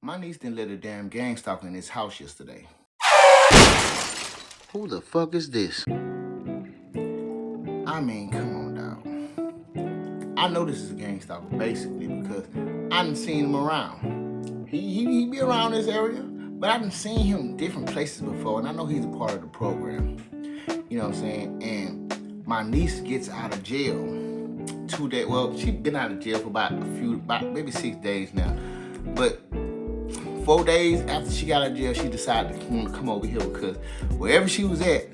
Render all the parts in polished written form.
My niece didn't let a damn gang stalker in his house yesterday. Who the fuck is this? I mean, come on, dog. I know this is a gang stalker, basically, because I done seen him around. He be around this area, but I done seen him in different places before, and I know he's a part of the program. You know what I'm saying? And my niece gets out of jail 2 days. Well, she's been out of jail for about maybe 6 days now. But 4 days after she got out of jail, she decided to come over here because wherever she was at,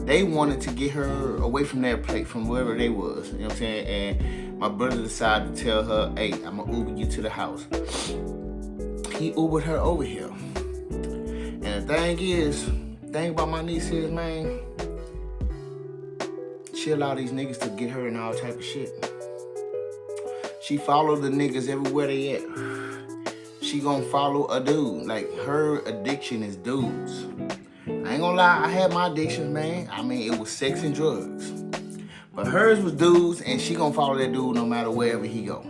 they wanted to get her away from their place, from wherever they was. You know what I'm saying? And my brother decided to tell her, hey, I'm going to Uber you to the house. He Ubered her over here. And the thing about my niece is, man, she allowed these niggas to get her in all type of shit. She followed the niggas everywhere they at. She gonna follow a dude. Like, her addiction is dudes. I ain't gonna lie, I had my addictions, man. I mean, it was sex and drugs. But hers was dudes, and she gonna follow that dude no matter wherever he go.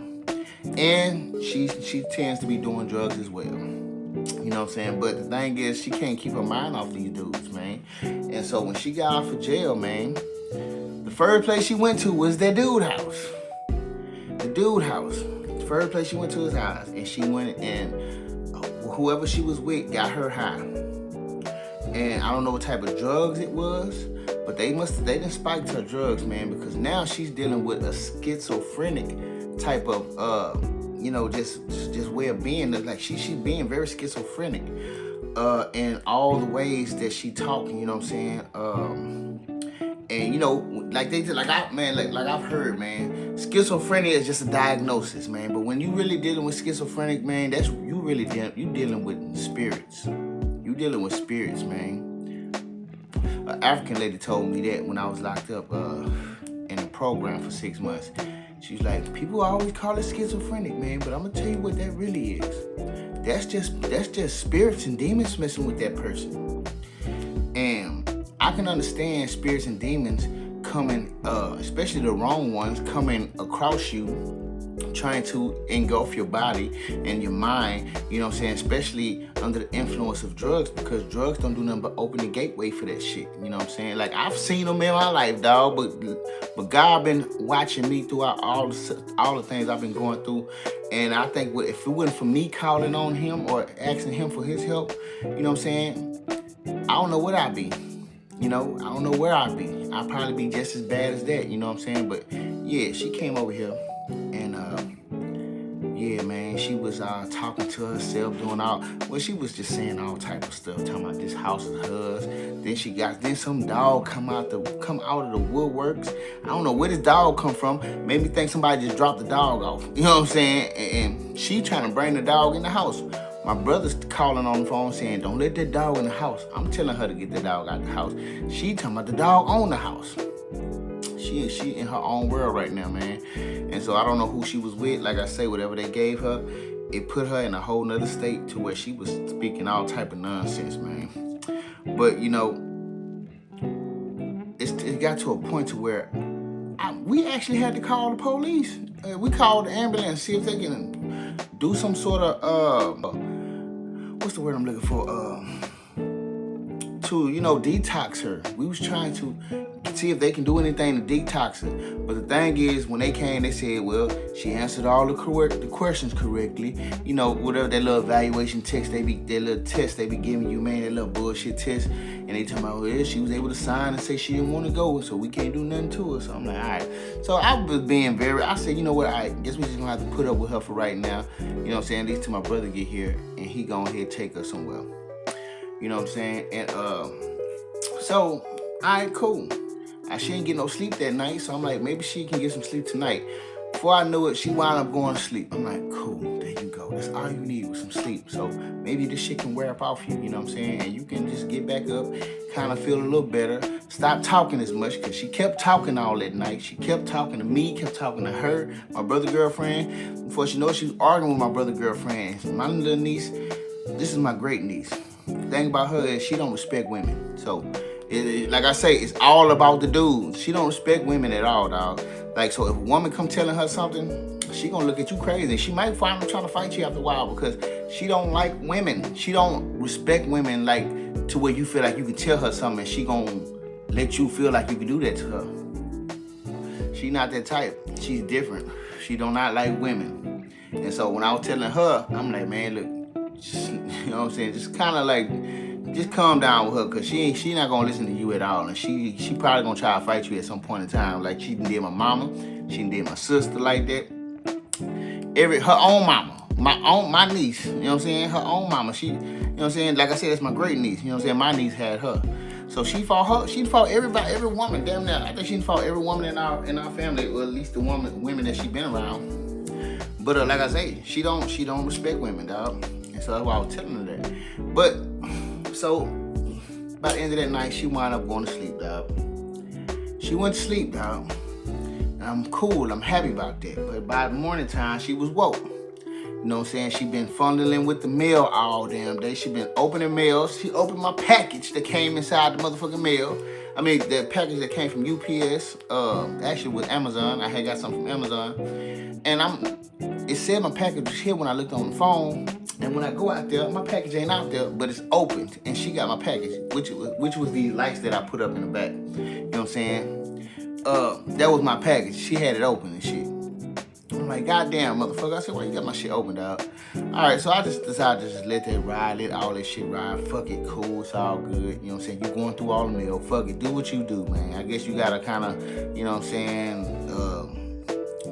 And she tends to be doing drugs as well. You know what I'm saying? But the thing is, she can't keep her mind off these dudes, man. And so when she got out of jail, man, the first place she went to was that dude house. The dude house. The first place she went to his house. And she went and whoever she was with got her high. And I don't know what type of drugs it was, but they done spiked her drugs, man, because now she's dealing with a schizophrenic type of just way of being. Like she's being very schizophrenic in all the ways that she talking, you know what I'm saying? And you know, like I've heard, man, schizophrenia is just a diagnosis, man. But when you really dealing with schizophrenic, man, you dealing with spirits. You dealing with spirits, man. An African lady told me that when I was locked up in a program for 6 months. She's like, people always call it schizophrenic, man, but I'm gonna tell you what that really is. That's just spirits and demons messing with that person. And I can understand spirits and demons coming, especially the wrong ones, coming across you, trying to engulf your body and your mind, you know what I'm saying, especially under the influence of drugs, because drugs don't do nothing but open the gateway for that shit, you know what I'm saying? Like, I've seen them in my life, dog, but God been watching me throughout all the things I've been going through, and I think if it wasn't for me calling on him or asking him for his help, you know what I'm saying, I don't know what I'd be. You know, I don't know where I'd be. I'd probably be just as bad as that, you know what I'm saying? But yeah, she came over here and yeah, man, she was talking to herself, she was just saying all type of stuff, talking about this house is hers. Then some dog come out of the woodworks. I don't know where this dog come from. Made me think somebody just dropped the dog off. You know what I'm saying? And she trying to bring the dog in the house. My brother's calling on the phone saying, don't let that dog in the house. I'm telling her to get the dog out the house. She talking about the dog on the house. She in her own world right now, man. And so I don't know who she was with. Like I say, whatever they gave her, it put her in a whole nother state to where she was speaking all type of nonsense, man. But, you know, it got to a point to where we actually had to call the police. We called the ambulance, see if they can do some sort of, what's the word I'm looking for? To, you know, detox her. We was trying to see if they can do anything to detox her. But the thing is, when they came, they said, well, she answered all the questions correctly. You know, whatever that little evaluation test that little test they be giving you, man, that little bullshit test. And they talking about, well, she was able to sign and say she didn't want to go, so we can't do nothing to her. So I'm like, all right. So I was being I said, you know what, I guess we just gonna have to put up with her for right now. You know what I'm saying? At least till my brother get here and he go ahead and take her somewhere. You know what I'm saying? And so, all right, cool. She didn't get no sleep that night, so I'm like, maybe she can get some sleep tonight. Before I knew it, she wound up going to sleep. I'm like, cool, there you go. That's all you need was some sleep. So maybe this shit can wear up off you, you know what I'm saying? And you can just get back up, kind of feel a little better. Stop talking as much, because she kept talking all that night. She kept talking to me, kept talking to her, my brother girlfriend. Before she knows, she was arguing with my brother girlfriend. My little niece, this is my great niece. The thing about her is she don't respect women. So, like I say, it's all about the dudes. She don't respect women at all, dog. Like, so if a woman come telling her something, she gonna look at you crazy. She might find her trying to fight you after a while, because She don't like women. She don't respect women like to where you feel like you can tell her something and she gonna let you feel like you can do that to her. She not that type. She's different. She do not like women. And so when I was telling her, I'm like, man, look, just, you know what I'm saying? Just kind of like, just calm down with her, cause she not gonna listen to you at all, and she probably gonna try to fight you at some point in time, like she did my mama, she did my sister like that. Her own mama, my niece, you know what I'm saying? Her own mama, she, you know what I'm saying? Like I said, that's my great niece, you know what I'm saying? My niece had her, so she fought everybody, every woman, damn near. I think she fought every woman in our family, or at least the women that she been around. But like I say, she don't respect women, dog. And so that's why I was telling her that. But so, by the end of that night, she wound up going to sleep, dog. She went to sleep, dog. And I'm cool, I'm happy about that. But by the morning time, she was woke. You know what I'm saying? She been fondling with the mail all damn day. She been opening mail. She opened my package that came inside the motherfucking mail. I mean, the package that came from UPS, actually with Amazon. I had got something from Amazon. And it said my package was here when I looked on the phone. And when I go out there, my package ain't out there, but it's opened. And she got my package, which was these lights that I put up in the back. You know what I'm saying? That was my package. She had it open and shit. I'm like, goddamn, motherfucker. I said, why you got my shit open, dog? All right, so I just decided to just let that ride, let all that shit ride. Fuck it, cool, it's all good. You know what I'm saying? You going through all the mail. Fuck it, do what you do, man. I guess you gotta kind of, you know what I'm saying,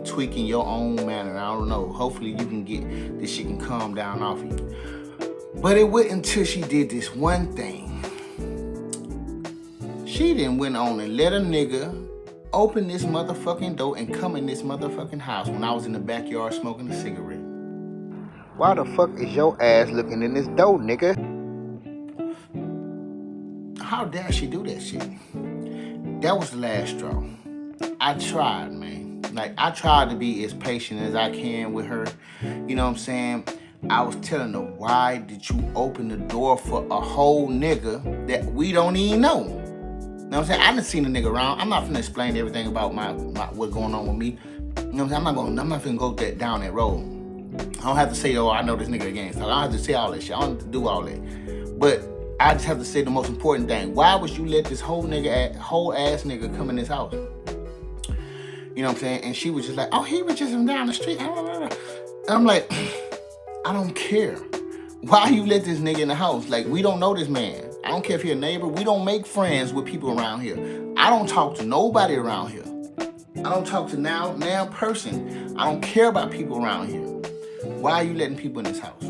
tweak in your own manner. I don't know. Hopefully you can get this shit can calm down off you. But it wasn't until she did this one thing. She then went on and let a nigga open this motherfucking door and come in this motherfucking house when I was in the backyard smoking a cigarette. Why the fuck is your ass looking in this door, nigga? How dare she do that shit? That was the last straw. I tried, man. Like, I tried to be as patient as I can with her. You know what I'm saying? I was telling her, why did you open the door for a whole nigga that we don't even know? You know what I'm saying? I done seen a nigga around. I'm not finna explain everything about my what's going on with me. You know what I'm saying? I'm not finna go down that road. I don't have to say, oh, I know this nigga against. I don't have to say all that shit. I don't have to do all that. But I just have to say the most important thing. Why would you let this whole ass nigga come in this house? You know what I'm saying? And she was just like, oh, he was just down the street. And I'm like, I don't care. Why you let this nigga in the house? Like, we don't know this man. I don't care if you're a neighbor. We don't make friends with people around here. I don't talk to nobody around here. I don't talk to now person. I don't care about people around here. Why are you letting people in this house?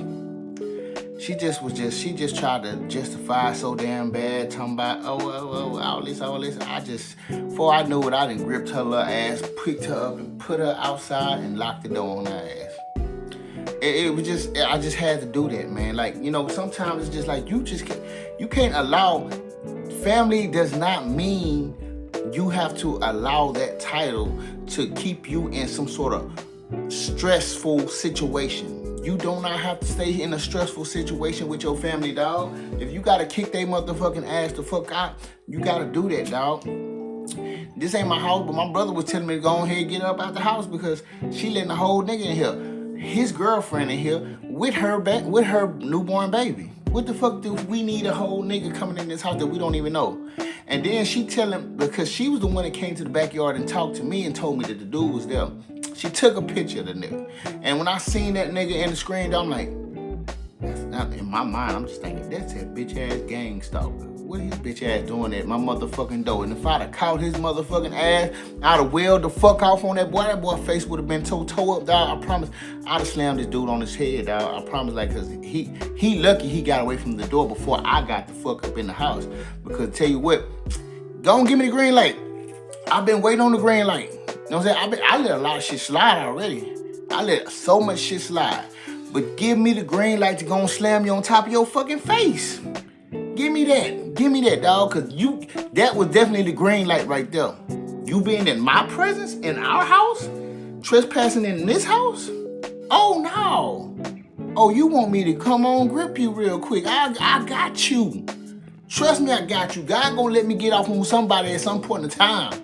She just tried to justify so damn bad, talking about, all this. Before I knew it, I done gripped her little ass, picked her up and put her outside and locked the door on her ass. I just had to do that, man. Like, you know, sometimes it's just like, you can't allow, family does not mean you have to allow that title to keep you in some sort of stressful situation. You do not have to stay in a stressful situation with your family, dog. If you gotta kick their motherfucking ass the fuck out, you gotta do that, dog. This ain't my house, but my brother was telling me to go ahead and get up out the house because she letting the whole nigga in here. His girlfriend in here with her newborn baby. What the fuck do we need a whole nigga coming in this house that we don't even know? And then she telling, because she was the one that came to the backyard and talked to me and told me that the dude was there. She took a picture of the nigga. And when I seen that nigga in the screen, I'm like, that's not, in my mind, I'm just thinking, that's that bitch ass gangstalker. What his bitch ass doing at my motherfucking door? And if I'd have caught his motherfucking ass, I'd have wailed the fuck off on that boy. That boy face would have been toe up, dog. I promise. I'd have slammed this dude on his head, dog. I promise, like, cause he lucky he got away from the door before I got the fuck up in the house. Because tell you what, go and give me the green light. I've been waiting on the green light. You know what I'm saying? I let a lot of shit slide already. I let so much shit slide. But give me the green light to go and slam you on top of your fucking face. Give me that. Give me that, dog. Cause that was definitely the green light right there. You being in my presence, in our house, trespassing in this house? Oh no. Oh, you want me to come on grip you real quick. I got you. Trust me, I got you. God gonna let me get off on somebody at some point in time.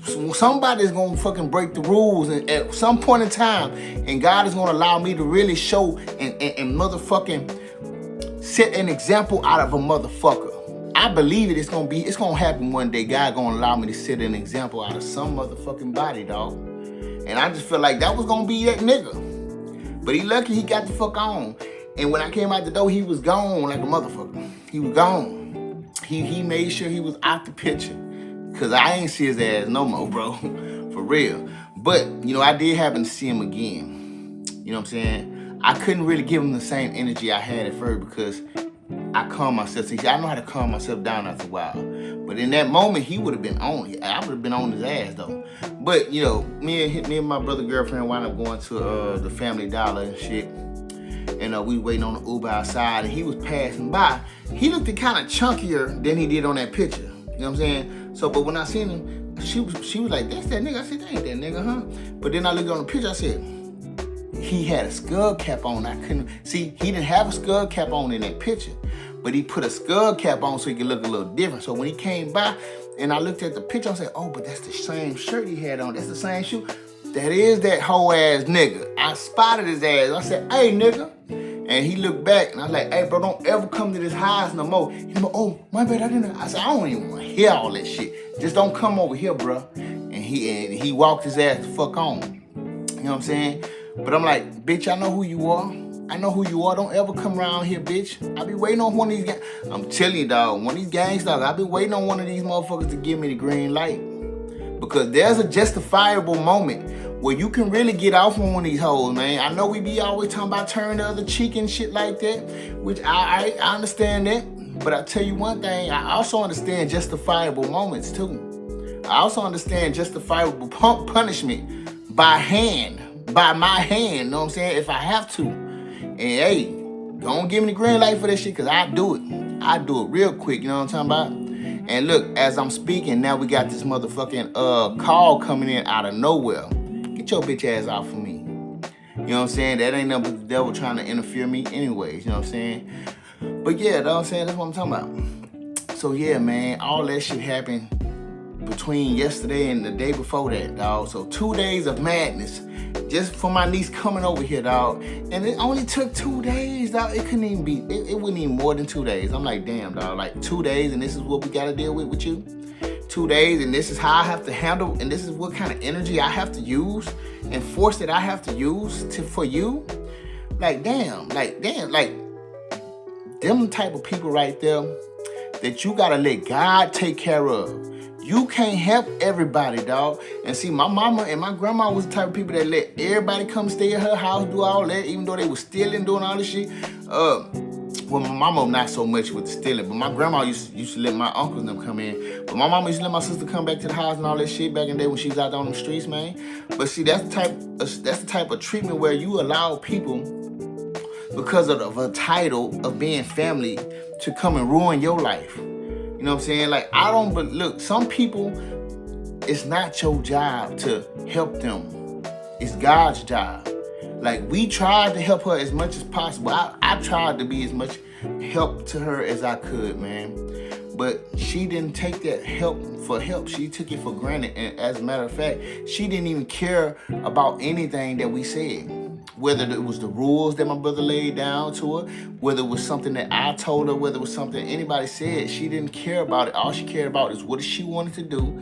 Somebody's gonna fucking break the rules at some point in time, and God is gonna allow me to really show and motherfucking set an example out of a motherfucker. I believe it's gonna happen one day. God gonna allow me to set an example out of some motherfucking body, dog. And I just feel like that was gonna be that nigga. But he lucky he got the fuck on. And when I came out the door, he was gone like a motherfucker. He was gone. He made sure he was out the picture. Cause I ain't see his ass no more, bro. For real. But, you know, I did happen to see him again. You know what I'm saying? I couldn't really give him the same energy I had at first because I calmed myself. See, I know how to calm myself down after a while. But in that moment, he would have been on it. I would have been on his ass, though. But, you know, me and my brother girlfriend wound up going to the Family Dollar and shit. And we waiting on the Uber outside, and he was passing by. He looked kind of chunkier than he did on that picture. You know what I'm saying? So, but when I seen him, she was like, "That's that nigga." I said, "That ain't that nigga, huh?" But then I looked on the picture. I said, he had a skull cap on. I couldn't see. He didn't have a skull cap on in that picture, but he put a skull cap on so he could look a little different. So when he came by, and I looked at the picture, I said, "Oh, but that's the same shirt he had on. That's the same shoe. That is that hoe ass nigga." I spotted his ass. I said, "Hey, nigga." And he looked back, and I was like, "Hey, bro, don't ever come to this house no more." He like, "Oh, my bad, I didn't." I said, "I don't even want to hear all that shit. Just don't come over here, bro." And he walked his ass the fuck on. You know what I'm saying? But I'm like, "Bitch, I know who you are. I know who you are. Don't ever come around here, bitch. I be waiting on one of these guys." I'm telling you, dog, one of these gangstalkers, I be waiting on one of these motherfuckers to give me the green light. Because there's a justifiable moment where you can really get off on one of these hoes, man. I know we be always talking about turning the other cheek and shit like that, which I understand that. But I tell you one thing, I also understand justifiable moments too. I also understand justifiable punishment by my hand, you know what I'm saying, if I have to. And hey, don't give me the green light for that shit, because I do it. I do it real quick, you know what I'm talking about? And look, as I'm speaking, now we got this motherfucking call coming in out of nowhere. Get your bitch ass off of me. You know what I'm saying? That ain't nothing but the devil trying to interfere me anyways, you know what I'm saying? But yeah, you know what I'm saying? That's what I'm talking about. So yeah, man, all that shit happened between yesterday and the day before that, dog. So 2 days of madness just for my niece coming over here, dog. And it only took 2 days, dog. It couldn't even be, it wasn't even more than 2 days. I'm like, damn, dog, like 2 days and this is what we gotta deal with you? 2 days and this is how I have to handle, and this is what kind of energy I have to use and force that I have to use for you? Like, damn, like them type of people right there that you gotta let God take care of. You can't help everybody, dog. And see, my mama and my grandma was the type of people that let everybody come stay at her house, do all that, even though they was stealing, doing all this shit. Well, my mama not so much with the stealing, but my grandma used to let my uncles and them come in. But my mama used to let my sister come back to the house and all that shit back in the day when she was out there on the streets, man. But see, that's the type of treatment where you allow people, because of a title of being family, to come and ruin your life. You know what I'm saying? Like, but look, some people, it's not your job to help them. It's God's job. Like, we tried to help her as much as possible. I tried to be as much help to her as I could, man. But she didn't take that help for help. She took it for granted. And as a matter of fact, she didn't even care about anything that we said. Whether it was the rules that my brother laid down to her, whether it was something that I told her, whether it was something anybody said, she didn't care about it. All she cared about is what she wanted to do.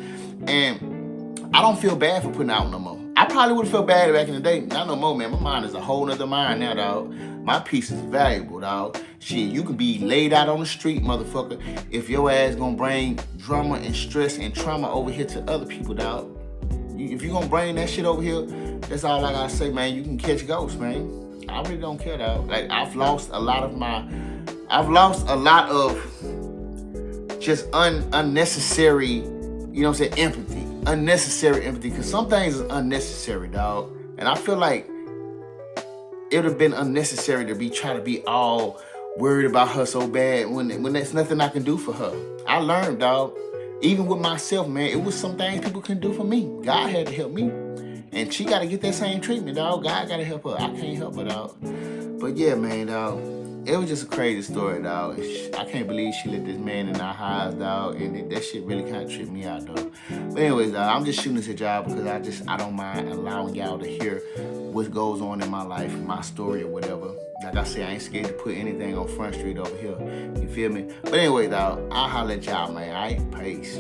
And I don't feel bad for putting out no more. I probably would have felt bad back in the day. Not no more, man. My mind is a whole nother mind now, dog. My peace is valuable, dog. Shit, you can be laid out on the street, motherfucker, if your ass gonna bring drama and stress and trauma over here to other people, dog. If you gonna bring that shit over here, that's all I gotta say, man. You can catch ghosts, man. I really don't care, dog. Like, I've lost a lot of just unnecessary, you know what I'm saying, empathy. Unnecessary empathy, because some things is unnecessary, dog. And I feel like it would have been unnecessary to try to be all worried about her so bad when there's nothing I can do for her. I learned, dog. Even with myself, man, it was some things people couldn't do for me. God had to help me. And she got to get that same treatment, dog. God got to help her. I can't help her, dog. But yeah, man, dog. it was just a crazy story, dog. I can't believe she let this man in our house, dog, and that shit really kind of tripped me out, though. But anyways, dog, I'm just shooting this at y'all because I don't mind allowing y'all to hear what goes on in my life, my story or whatever. Like I said, I ain't scared to put anything on Front Street over here. You feel me? But anyway, dog, I'll holler at y'all, man. All right? Peace.